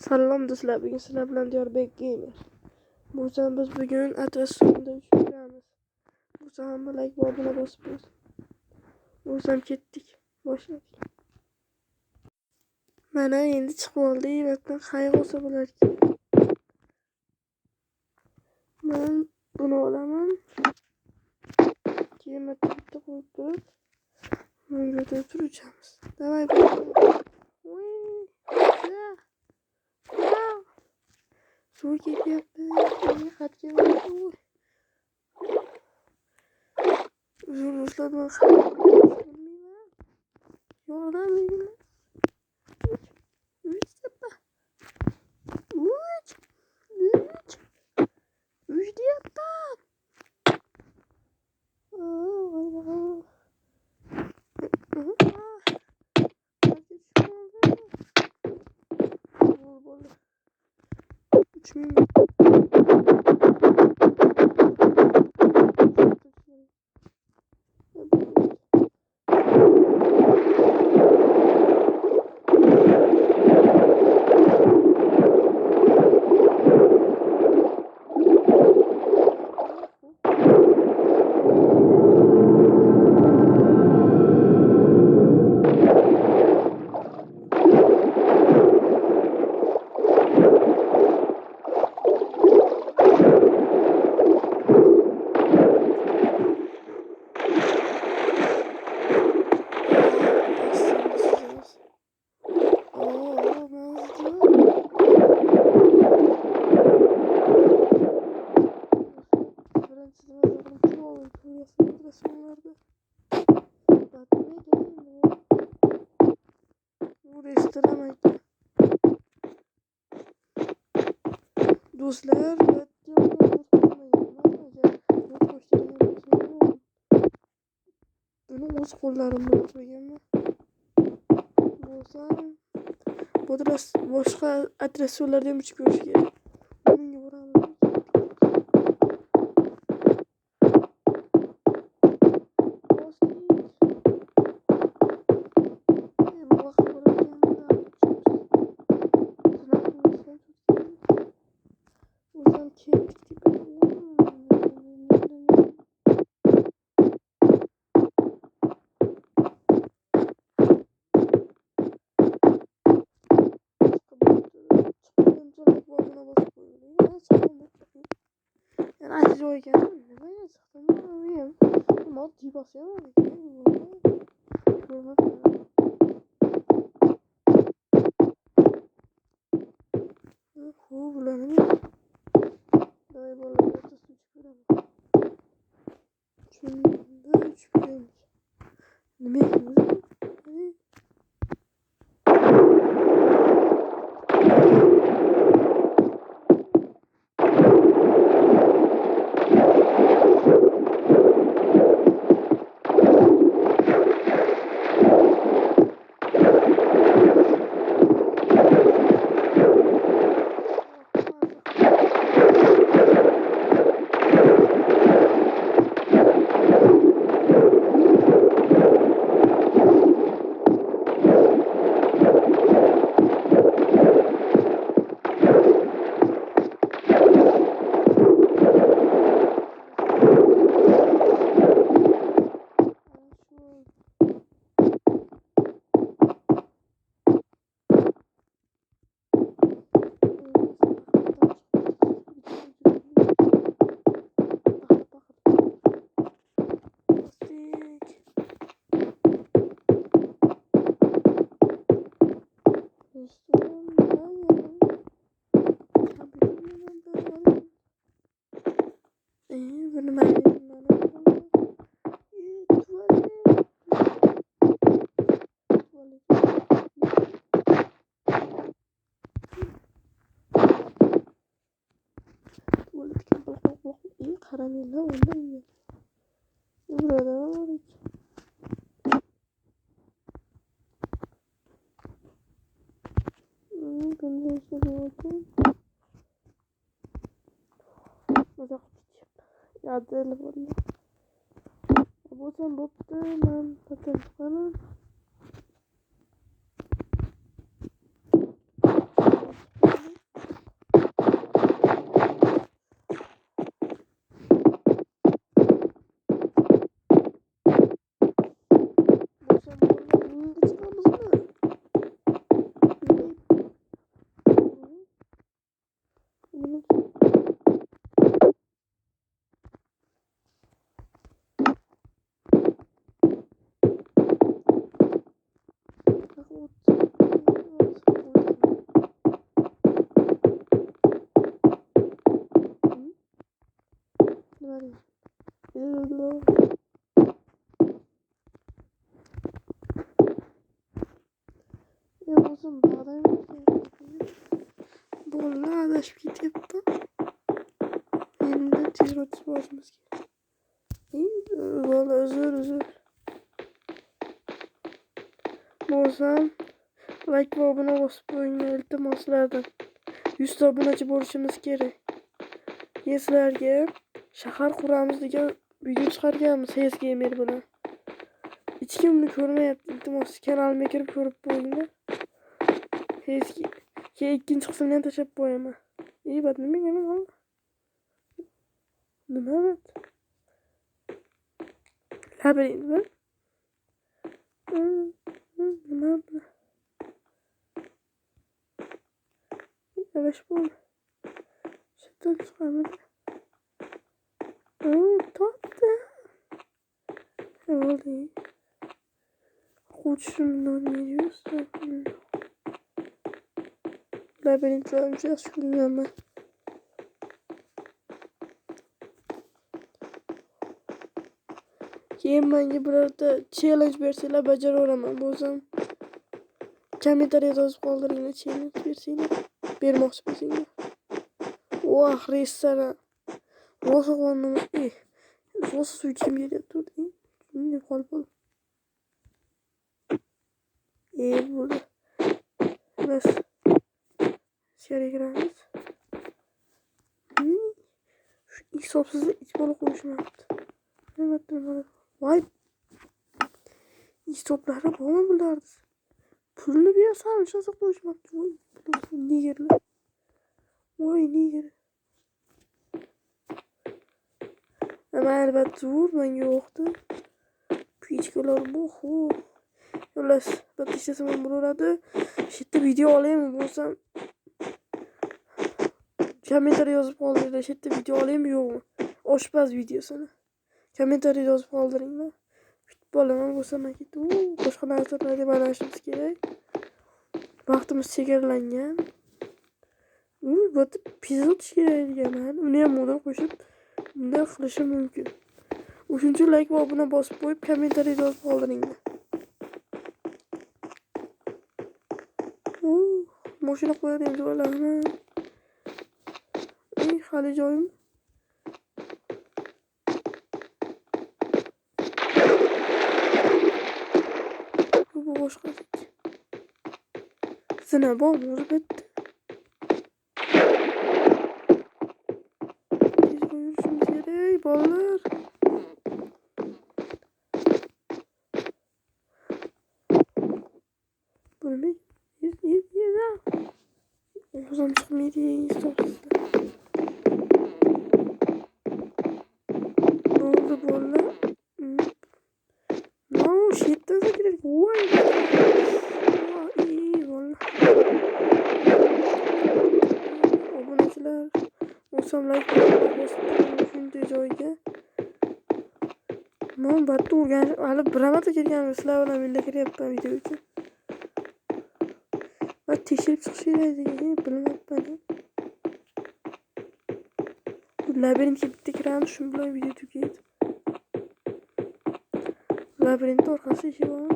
Salom do'stlar, bugun sizlar bilan Diyorbek Gamer. Bu zaman biz bugun attraksionda uchiramiz. Bu zaman like va obuna bosib qo'ying. Bu zaman ketdik. Boshladik. Mana endi chiqib oldi. Batdan qayg'u olsa bo'lar ekan. Men buni olaman. Keyin bitta qo'yib turib, bunga turib Davay. Suv ketyapti. Xat kelyapti. Do'stlar, men bilmayman. Yordam bering. Uch deyapman. Bo'ldi. 3 minut. Do'stlar, buni o'z qo'llarim bilan qilganman. Bo'lsam, boshqa attraksionlarda ham uchib ko'rish kerak. Bunga boramiz. Karamella oldu. Burada var. Bunu işte Uzak tutup. Ya telefonu. Bu sen boptu ben telefonu. adam bolla adashib ketyapti. Endi tez o'tib borishimiz kerak. Bola uzr. Bo'lsam like va obuna bosib qo'yinglar iltimoslardan. 100 ta obunachi bo'lishimiz kerak. Sizlarga shahar quramiz degan video chiqarganmiz Hes Gamer bilan. Hech kimni ko'rmayapti. Iltimos kanalimga kirib ko'rib qo'yinglar. Ikkinchi qismini ham tashlab qo'yaman. Bat nimaga nima? Nima bat? Labirint. Nima bu? Yavaş bol. Şuradan çıkarmadı. Tatlı. Ne oldu? Koçumdan veriyorsun. Labirintlerim biraz şundan ben. Keyin menga birorta challenge bersalar bajaraveraman. Bo'lsam kommentariyada yozib qoldiringlar, challenge bersanglar. Bermoqchi bo'lsanglar. Restoran. Rosa qonunum. Rosa suv ichkim kelyapti. Shunday qolib. Bo'ldi. Biz ichkariga kiramiz. Shu hisobsizlik ich bola qo'yishmabdi. Voy. Hisoblari bormi bularni? Pulni bersam shuncha qo'yishmabdi. Voy, nigerlar. Voy, niger. Ama albatta zo'r menga yo'qdi. Pichkalar bu. Yo'las, bitta ishlasam ham bo'lardi. Shu yerda video olaymi bo'lsam kommentariy yozib qoldiringlar. Shu yerda video olaymi yo'qmi? Oshpaz videosini. Kommentariy yozib qoldiringlar. Bolaman bo'lsam ketdi. Boshqa narsalarga barashimiz kerak. Vaqtimiz chegaralangan. Bu epizod kerak ekan. Uni ham model qo'shib bunday qilishim mumkin. Uchinchi like va obuna bosib qo'yib, kommentariy yozib qoldiringlar. Mashina qo'yadigan joylarni. Hali joyim. Bu boshqa. Zina bormi albatta. Bolalar. Bu ne? Yedi. O'zim chiqmaydi, hisobsizlar. Bo'ldi bolalar. Shu yerdan kerak. Voy. Bolalar. Obunachilar. O'zim like bosib shunday joyga. Men battu o'rganish, hali bir marta kelganman. Sizlar bilan birga kiryapman video uchun. Va tekshirib chiqish kerak degan bilmayapman. Labirintga bitta kiramiz, shu bilan video tugaydi. Labirint orqasi eshik bormi?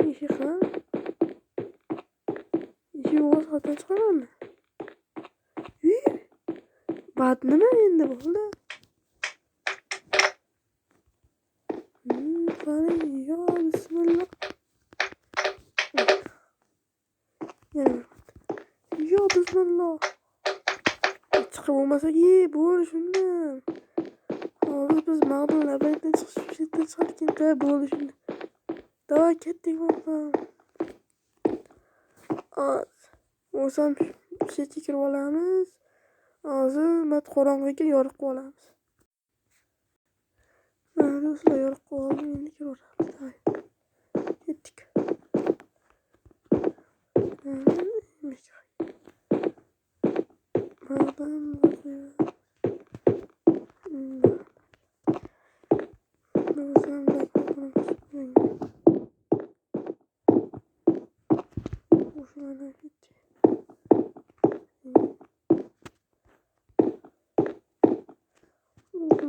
Eshik ham. Eshik o'z xatdan chiqarami? Bat nima endi bo'ldi? Qani, yo bismillah. Yo bismillah. Chiqib bo'lmasa, bo'l shundan. Hozir biz ma'lum labirintdan chiqishga bo'ldi shunda. Davay ketdik bo'lsam. O'zim chetga kirib olamiz. Hozir qorong'iga yorib qolamiz. Do'stlar, yorib qoldim, endi kiraveramiz. Ketdik.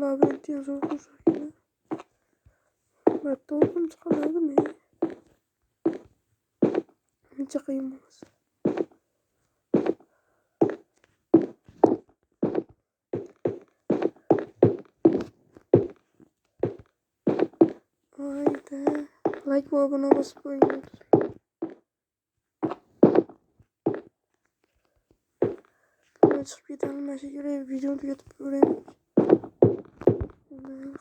Labirintga zo'r qo'shib. Batda o'zim chiqamadimi? ancha qiyin bo'lsa. Hayda. Like va obuna bosib qo'ying. Chiqib ketamiz shekilli, videoni tugatib ko'raylik.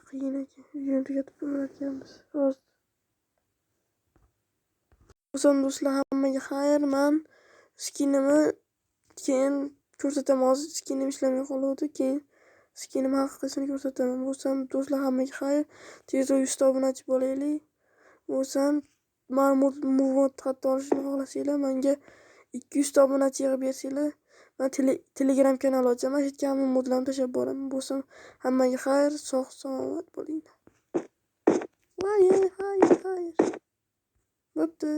Qiyin ekan, videoni tugatib ko'rarkanmiz. Hozir. O'zim do'stlar, hammaga xayr. Men skinimni keyin ko'rsataman. Hozir skinim ishlamay qoldi, keyin skinim haqiqatini ko'rsataman. Bo'lsam do'stlar, hammaga xayr. Tezroq 100 ta obunachi bo'laylik. Bo'lsam ma'lumot muvot xato olishni xohlasanglar, menga 200 ta obunachi yig'ib bersanglar, men Telegram kanal ochaman. Hech kimni modlarni tashlab boraman. Bo'lsam hammaga xayr, sog' salomat bo'linglar. Xayr. Bo'pti.